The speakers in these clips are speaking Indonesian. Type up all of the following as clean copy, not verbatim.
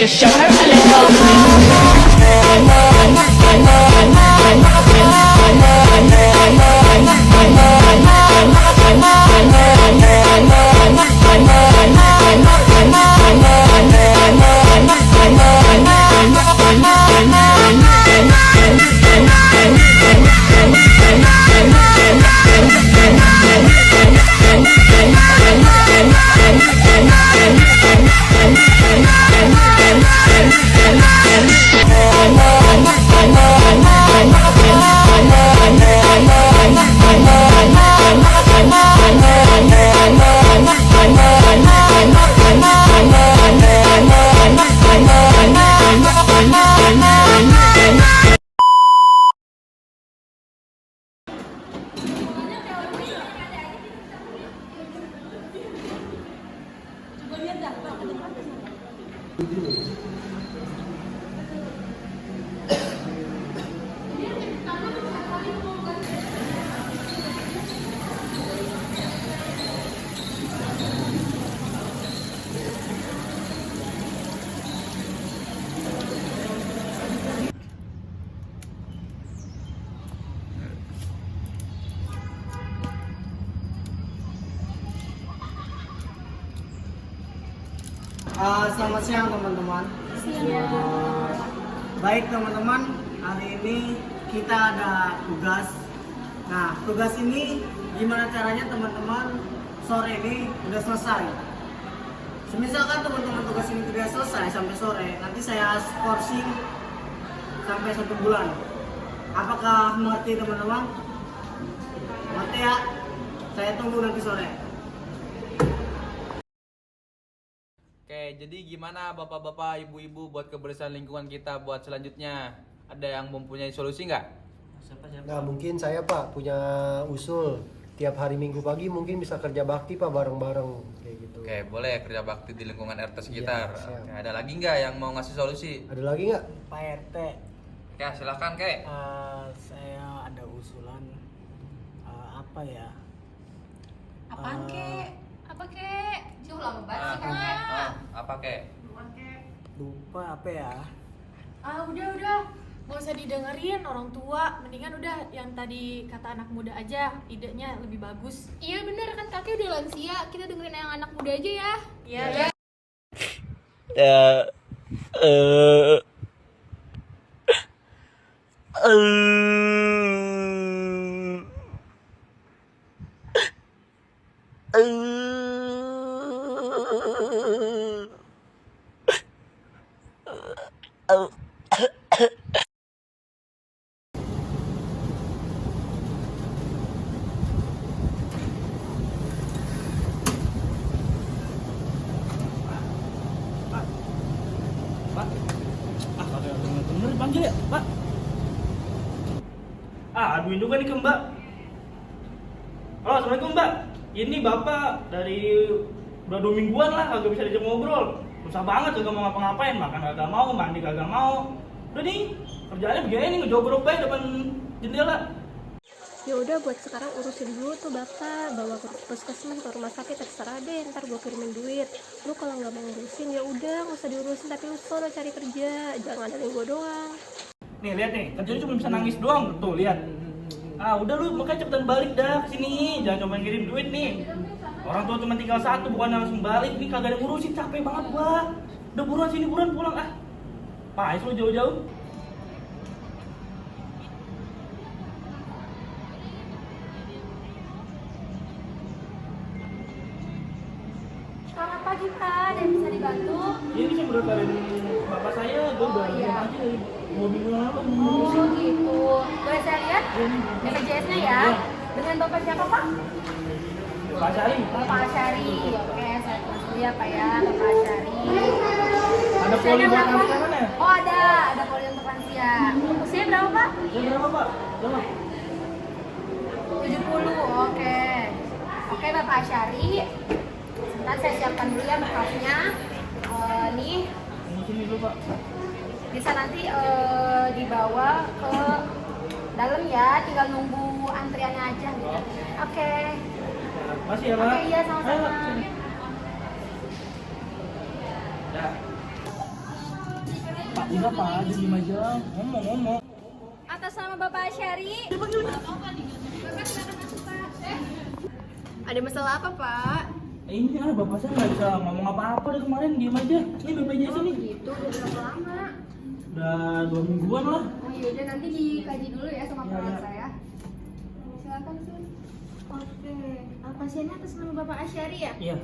Just show her a little. Selamat siang teman-teman. Baik teman-teman, hari ini kita ada tugas. Nah, tugas ini gimana caranya teman-teman sore ini udah selesai. Semisalkan teman-teman tugas ini tidak selesai sampai sore, nanti saya skorsing sampai 1 bulan. Apakah mengerti teman-teman? Mengerti ya? Saya tunggu nanti sore. Oke, jadi gimana bapak-bapak, ibu-ibu buat kebersihan lingkungan kita buat selanjutnya? Ada yang mempunyai solusi nggak? Nah, mungkin saya Pak punya usul. Tiap hari Minggu pagi mungkin bisa kerja bakti Pak bareng-bareng kayak gitu. Oke, boleh kerja bakti di lingkungan RT sekitar. Iya, siap. Oke, ada lagi nggak yang mau ngasih solusi? Ada lagi nggak? Pak RT, Ya, silahkan kek. saya ada usulan apa ya? Apaan kek? Apa kek? Jauh lama banget sih kakak. Apa kek? Lupa apa ya? Udah. Gak usah didengerin orang tua. Mendingan udah yang tadi kata anak muda aja. Idenya lebih bagus. Iya bener kan kakek udah lansia, kita dengerin yang anak muda aja ya. Iya. Pak, kagak bener panggil ya, Pak. Aduin juga nih ke Mbak. Halo, assalamualaikum Mbak. Ini Bapak dari udah 2 mingguan lah kagak bisa diajak ngobrol. Susah banget kagak mau ngapa-ngapain, makan kagak mau, mandi kagak mau. Udah nih, kerjaannya begini ngejogrok baik depan jendela. Ya udah buat sekarang urusin dulu tuh bapak, bawa ke puskesmas ke rumah sakit terserah deh, ntar gue kirimin duit. Lu kalau nggak mau ngurusin ya udah nggak usah diurusin, tapi lu solo cari kerja, jangan ada gue doang. Nih lihat nih, kerjanya cuma bisa nangis doang tuh lihat. Udah lu makanya cepetan balik dah ke sini, jangan cuma ngirim duit nih. Orang tua cuma tinggal 1, bukan langsung balik. Nih kagak ada ngurusin, capek banget gua. Udah buruan sini, buruan pulang ah. Pais lu jauh-jauh. Selamat pagi Pak, ada yang bisa dibantu? Ini saya berkarin bapak saya, gua udah iya. aja dari mobil lalu. Oh gitu. Boleh saya lihat BPJS-nya ya? Dengan Bapak siapa Pak? Pak Syari. Bapak Asyari. Oke, saya tulis ya Pak ya, Bapak Asyari. Ada poli buat lansia mana? Oh ada poli untuk lansia. Usia berapa Pak? Ya berapa Pak? Berapa? 70, oke. Oke Bapak Asyari. Sebentar saya siapkan dulu ya berkasnya. Nih, Ini sini dulu Pak. bisa nanti dibawa ke dalam ya, tinggal nunggu antriannya aja gitu. Oke. Masih ya Pak? Oke, iya sama-sama. Ayo, sini. Ya. Udah Pak, jadi aja. Ngomong. Atas nama Bapak Asyari. Ada masalah apa, Pak? Ini bapak saya nggak bisa ngomong apa-apa dari kemarin, diem aja. Ini BPJS ini. Gitu, udah berapa lama? Udah 2 mingguan lah. Oh iya, udah nanti dikaji dulu ya sama perawat Iya. saya. Silakan Sun. Oke, pasiennya atas nama Bapak Asyari ya? Iya.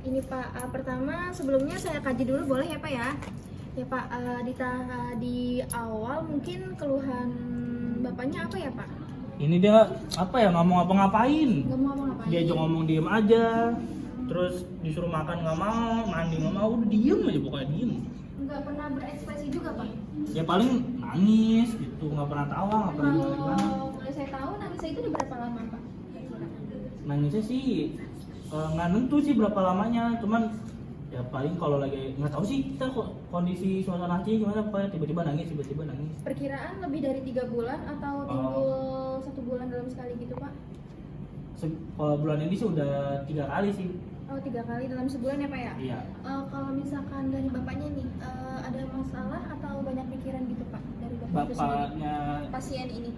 Ini Pak, pertama sebelumnya saya kaji dulu boleh ya Pak ya? Ya Pak, di awal mungkin keluhan Bapaknya apa ya Pak? Ini dia apa ya, nggak mau ngapa-ngapain. Gak mau apa-ngapain? Diajak ngomong diem aja. Terus disuruh makan nggak mau, mandi nggak mau, udah diem aja pokoknya diem. Nggak pernah berekspresi juga Pak? Ya paling nangis gitu, nggak pernah tawa, nggak pernah gimana. Kalau boleh saya tahu nangisnya itu udah berapa lama Pak? Nangisnya sih nggak nentu sih berapa lamanya, cuman ya paling kalau lagi nggak tahu sih kita kok kondisi suasana hati gimana, Pak, tiba-tiba nangis. Perkiraan lebih dari 3 bulan atau timbul 1 bulan dalam sekali gitu Pak? Kalau bulan ini sih udah 3 kali sih. Oh 3 kali dalam sebulan ya Pak ya? Iya. Kalau misalkan dari Bapaknya nih, ada masalah atau banyak pikiran gitu Pak dari Bapak itu sendiri? Bapaknya Pasien ini?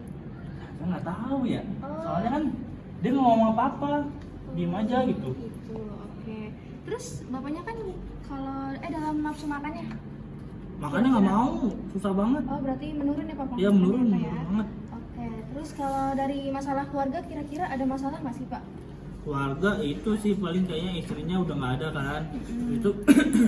saya nggak tahu ya. Oh. Soalnya kan dia nggak ngomong apa-apa, diem aja gitu. Gitu, oke. Terus Bapaknya kan kalau dalam nafsu makannya? Makanya nggak mau, susah banget. Oh berarti menurun ya Pak? Iya menurun Pak, ya? banget. Oke, terus kalau dari masalah keluarga kira-kira ada masalah nggak sih Pak? Keluarga itu sih paling kayaknya istrinya udah nggak ada kan. Itu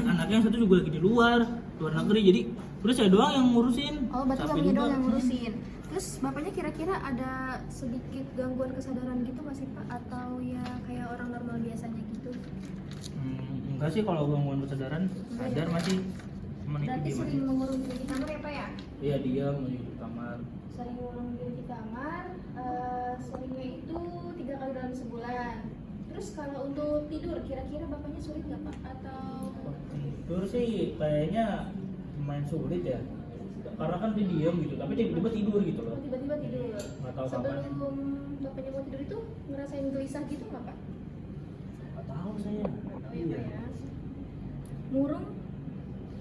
anaknya yang satu juga lagi di luar negeri, jadi terus saya doang yang ngurusin. Oh berarti Capek Bapaknya juga. doang yang ngurusin. Terus Bapaknya kira-kira ada sedikit gangguan kesadaran gitu nggak sih Pak? Atau ya kayak orang normal biasanya gitu? Enggak sih, kalau gangguan kesadaran sadar masih. Cuman itu Berarti diem sering aja. mengurung diri di kamar ya Pak ya? Iya, dia mau di kamar. Sering mengurung diri di kamar, seringnya itu 3 kali dalam sebulan. Terus kalau untuk tidur, kira-kira Bapaknya sulit nggak Pak? Atau Tidur sih kayaknya lumayan sulit ya, karena kan dia diem gitu, tapi tiba-tiba tidur gitu loh. tiba-tiba tidur? Nggak tahu kapan. Sebelum Bapaknya mau tidur itu ngerasain gelisah gitu nggak Pak? Nggak tahu saya. Nggak tahu ya Iya. Pak ya? Murung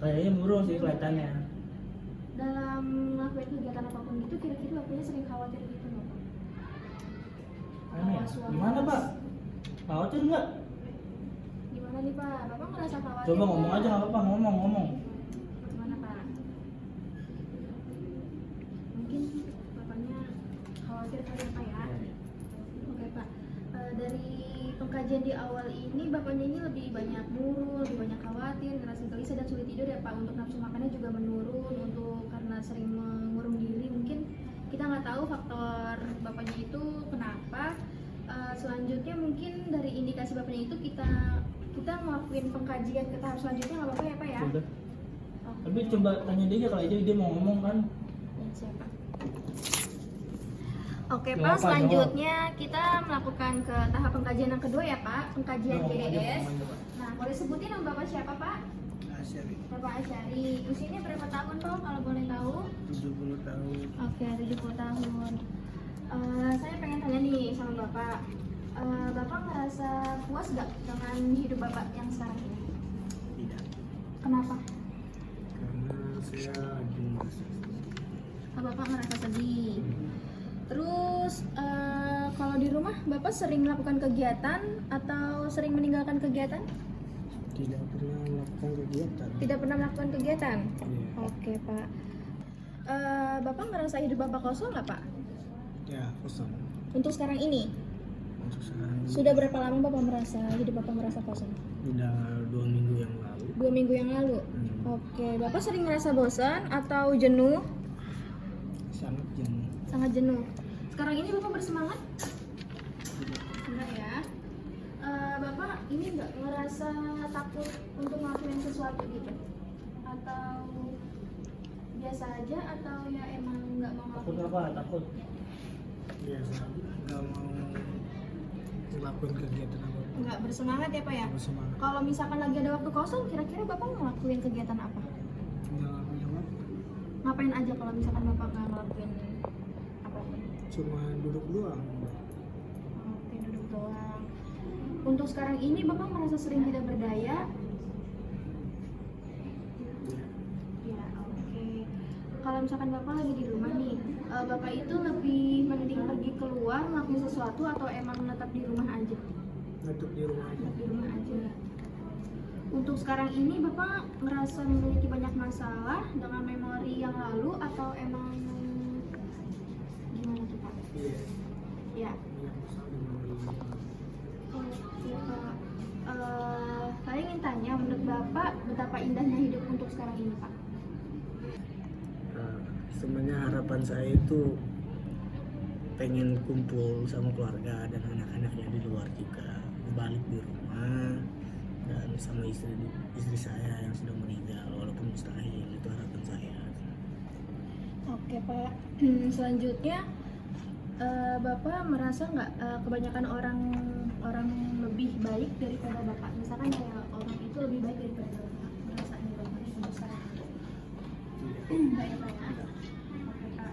Kayaknya murung sih kelihatannya. dalam melakukan kegiatan apapun gitu, kira-kira Bapaknya sering khawatir gitu nggak Pak? Aneh ya? Was-was. Gimana Pak? Khawatir nggak? Gimana nih Pak? Bapak ngerasa khawatir? Coba ngomong nggak? aja nggak apa-apa, ngomong. Gimana Pak? Mungkin Bapaknya khawatir kali ya Pak ya? Oke Pak, dari pengkajian di awal ini Bapaknya ini lebih banyak murung, lebih banyak khawatir, ngerasa gelisah dan sulit tidur ya Pak. Untuk nafsu makannya juga menurun, untuk karena sering mengurung diri. Mungkin kita nggak tahu faktor Bapaknya itu kenapa. Selanjutnya mungkin dari indikasi Bapaknya itu kita ngelakuin pengkajian ke tahap selanjutnya nggak apa-apa ya Pak ya? Udah. Oke. Tapi coba tanya dia aja kalau aja dia mau ngomong kan. Ya, siap, Pak. Oke Jawab, Pak, Pak, selanjutnya kita melakukan ke tahap pengkajian yang kedua ya Pak, pengkajian Ngomong aja, PDS. ngomong aja, Pak. Nah, boleh sebutin nama Bapak siapa Pak? Asyari Bapak Asyari. Usianya berapa tahun Pak kalau boleh tahu? 70 tahun. Oke, 70 tahun. Saya pengen tanya nih sama Bapak. Bapak ngerasa puas gak dengan hidup Bapak yang sekarang ini? Tidak, Kenapa? karena saya lagi merasa Bapak ngerasa sedih. Terus kalau di rumah Bapak sering melakukan kegiatan atau sering meninggalkan kegiatan? tidak pernah melakukan kegiatan. Tidak pernah melakukan kegiatan. Iya. Oke Pak. Bapak ngerasa hidup Bapak kosong nggak Pak? Ya, kosong. Untuk sekarang ini? Untuk sekarang ini Sudah berapa lama Bapak merasa hidup Bapak merasa kosong? udah 2 minggu yang lalu. 2 minggu yang lalu. Oke, Bapak sering merasa bosan atau jenuh? Sangat jenuh. Sangat jenuh. Sekarang ini Bapak bersemangat? Enggak ya. Bapak ini nggak ngerasa takut untuk ngelakuin sesuatu gitu? Atau biasa aja atau ya emang nggak mau Takut ngelakuin? apa? Takut. Biasa, nggak mau ngelakuin kegiatan apa. Nggak bersemangat ya Pak ya? Bersemangat. Kalau misalkan lagi ada waktu kosong, kira-kira Bapak mau ngelakuin kegiatan apa? Nggak punya waktu. Ngapain aja kalau misalkan Bapak nggak ngelakuin apapun? Cuma duduk doang. Oke, duduk doang. Untuk sekarang ini Bapak merasa sering tidak berdaya? Ya, oke. kalau misalkan bapak lagi di rumah nih, bapak itu lebih mending pergi keluar ngelakuin sesuatu atau emang tetap di rumah aja? Tetap di rumah aja. Di rumah aja. Untuk sekarang ini bapak ngerasa memiliki banyak masalah dengan memori yang lalu atau emang gimana tuh pak? Iya. Ya. Iya, masalah memori. Oke pak. Saya ingin tanya menurut bapak betapa indahnya hidup untuk sekarang ini pak? Sebenarnya harapan saya itu pengen kumpul sama keluarga dan anak-anaknya di luar juga, balik di rumah dan sama istri saya yang sudah meninggal walaupun mustahil, itu harapan saya. Oke pak. Selanjutnya bapak merasa nggak kebanyakan orang lebih baik daripada bapak? Misalkan kayak orang itu lebih baik daripada bapak, perasaannya bapak itu besar. Baik pak ya. Oke pak.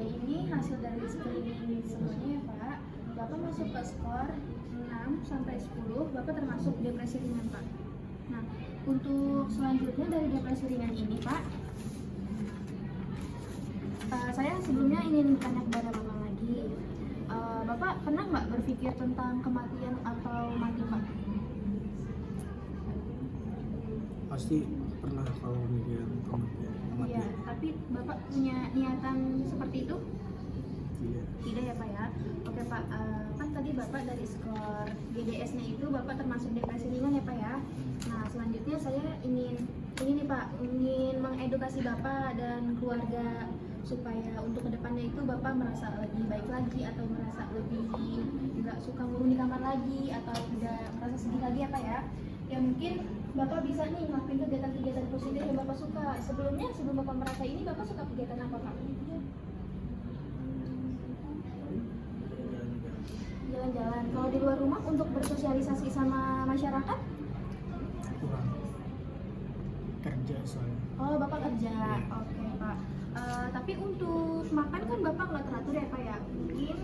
Ini hasil dari screening semuanya ya pak. Bapak masuk ke skor 6 sampai 10. Bapak termasuk depresi ringan pak. Nah untuk selanjutnya dari depresi ringan ini pak, saya sebelumnya ingin tanya kepada bapak lagi. Bapak pernah nggak berpikir tentang kematian atau mati pak? Pasti pernah kalau mikir kematian. Iya, tapi bapak punya niatan seperti itu? Iya. Tidak ya pak ya? Oke pak, kan tadi bapak dari skor GDS-nya itu bapak termasuk depresi ringan ya pak ya? Nah selanjutnya saya ingin nih pak, ingin mengedukasi bapak dan keluarga supaya untuk kedepannya itu bapak merasa lebih baik lagi atau merasa lebih nggak suka ngurung di kamar lagi atau tidak merasa sedih lagi ya pak ya? Ya mungkin bapak bisa nih ngelakuin kegiatan-kegiatan positif yang bapak suka. Sebelum bapak merasa ini bapak suka kegiatan apa pak? Jalan-jalan. Kalau di luar rumah untuk bersosialisasi sama masyarakat? Kurang. Kerja soalnya. Oh bapak kerja. Oke pak. Tapi untuk makan kan bapak nggak teratur ya pak ya? Mungkin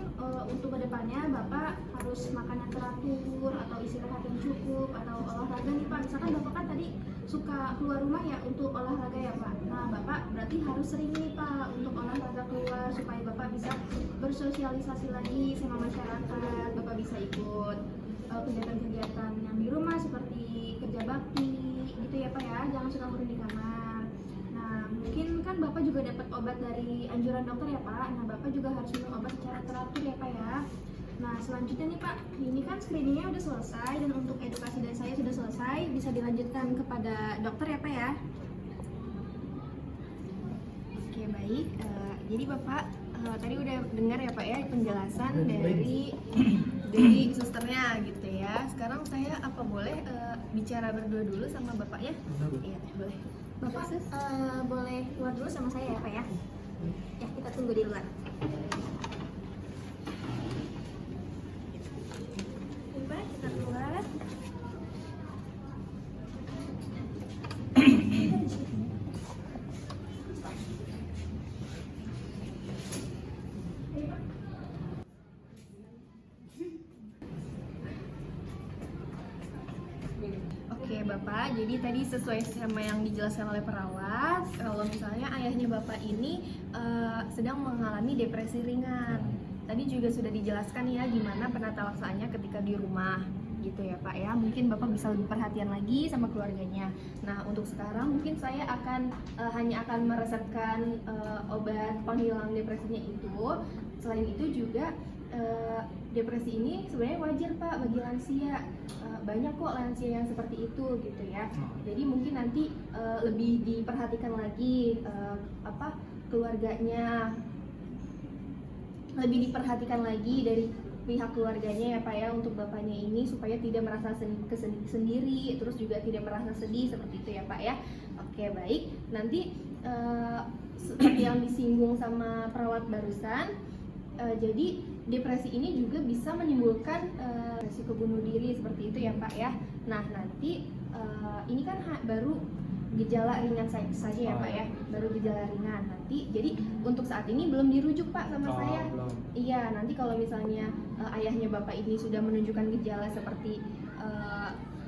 untuk kedepannya bapak harus makan yang teratur atau istirahat yang cukup atau olahraga nih pak. Misalkan bapak kan tadi suka keluar rumah ya untuk olahraga ya pak. Nah bapak berarti harus sering nih pak untuk olahraga keluar supaya bapak bisa bersosialisasi lagi sama masyarakat. Bapak bisa ikut kegiatan-kegiatan yang di rumah seperti kerja bakti gitu ya pak ya. Jangan suka ngurung di kamar. Mungkin kan bapak juga dapat obat dari anjuran dokter ya pak. Nah bapak juga harus minum obat secara teratur ya pak ya. Nah selanjutnya nih pak, ini kan screeningnya udah selesai dan untuk edukasi dari saya sudah selesai, bisa dilanjutkan kepada dokter ya pak ya. Oke baik, jadi bapak tadi udah dengar ya pak ya penjelasan dari susternya gitu ya. Sekarang saya apa boleh bicara berdua dulu sama bapak ya? Iya boleh. Bapak boleh keluar dulu sama saya ya pak ya? Ya kita tunggu di luar. Bapak kita keluar. Oke Bapak, jadi tadi sesuai sama yang dijelaskan oleh perawat, kalau misalnya ayahnya Bapak ini sedang mengalami depresi ringan. Tadi juga sudah dijelaskan ya gimana penata laksanaannya ketika di rumah gitu ya Pak ya. Mungkin Bapak bisa lebih perhatian lagi sama keluarganya. Nah untuk sekarang mungkin saya hanya akan meresepkan obat penghilang depresinya itu. Selain itu juga depresi ini sebenarnya wajar Pak bagi lansia. Banyak kok lansia yang seperti itu gitu ya. Jadi mungkin nanti lebih diperhatikan lagi keluarganya, lebih diperhatikan lagi dari pihak keluarganya ya Pak ya untuk bapaknya ini supaya tidak merasa sendiri, terus juga tidak merasa sedih seperti itu ya Pak ya. Oke baik, nanti seperti yang disinggung sama perawat barusan, jadi depresi ini juga bisa menimbulkan resiko bunuh diri seperti itu ya Pak ya. Nah nanti ini kan baru gejala ringan saja ya Pak ya, baru gejala ringan. Nanti jadi untuk saat ini belum dirujuk Pak sama saya. Belum. Iya, nanti kalau misalnya ayahnya Bapak ini sudah menunjukkan gejala seperti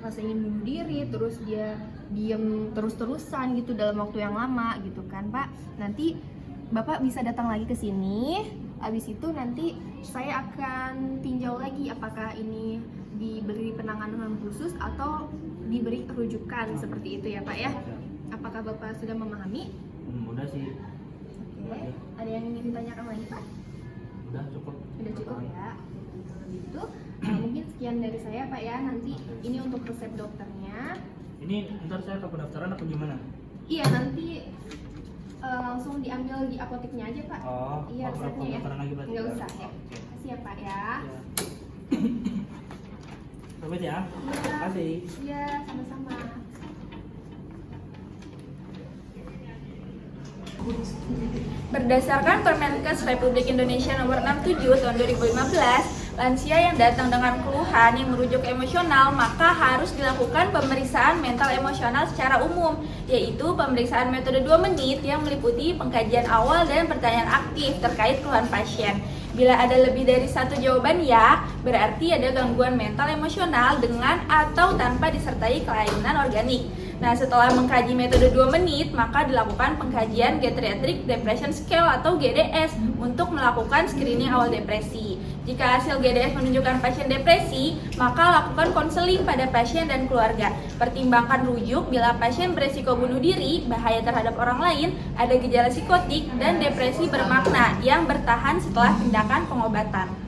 rasa ingin bunuh diri, terus dia diem terus-terusan gitu dalam waktu yang lama gitu kan Pak. Nanti Bapak bisa datang lagi ke sini. Habis itu nanti saya akan tinjau lagi apakah ini diberi penanganan khusus atau diberi rujukan seperti itu ya Pak ya. Apakah Bapak sudah memahami? Udah sih. Oke. Ada yang ingin ditanyakan lagi Pak? Udah cukup. Udah cukup ya. Kalau gitu, mungkin sekian dari saya Pak ya. Nanti ini untuk resep dokternya. Ini ntar saya ke pendaftaran atau gimana? Iya nanti langsung diambil di apoteknya aja Pak. Oh, Iya oh, resepnya ya. pendaftaran lagi berarti. Nggak usah ya. Oke. Makasih ya Pak ya. Ya. Sampai ya. Iya. Kasih. Iya sama-sama. Berdasarkan Permenkes Republik Indonesia Nomor 67 Tahun 2015, lansia yang datang dengan keluhan yang merujuk emosional maka harus dilakukan pemeriksaan mental emosional secara umum, yaitu pemeriksaan metode 2 menit yang meliputi pengkajian awal dan pertanyaan aktif terkait keluhan pasien. Bila ada lebih dari satu jawaban ya, berarti ada gangguan mental emosional dengan atau tanpa disertai kelainan organik. Nah, setelah mengkaji metode 2 menit, maka dilakukan pengkajian Geriatric Depression Scale atau GDS untuk melakukan screening awal depresi. Jika hasil GDS menunjukkan pasien depresi, maka lakukan konseling pada pasien dan keluarga. Pertimbangkan rujuk bila pasien beresiko bunuh diri, bahaya terhadap orang lain, ada gejala psikotik, dan depresi bermakna yang bertahan setelah tindakan pengobatan.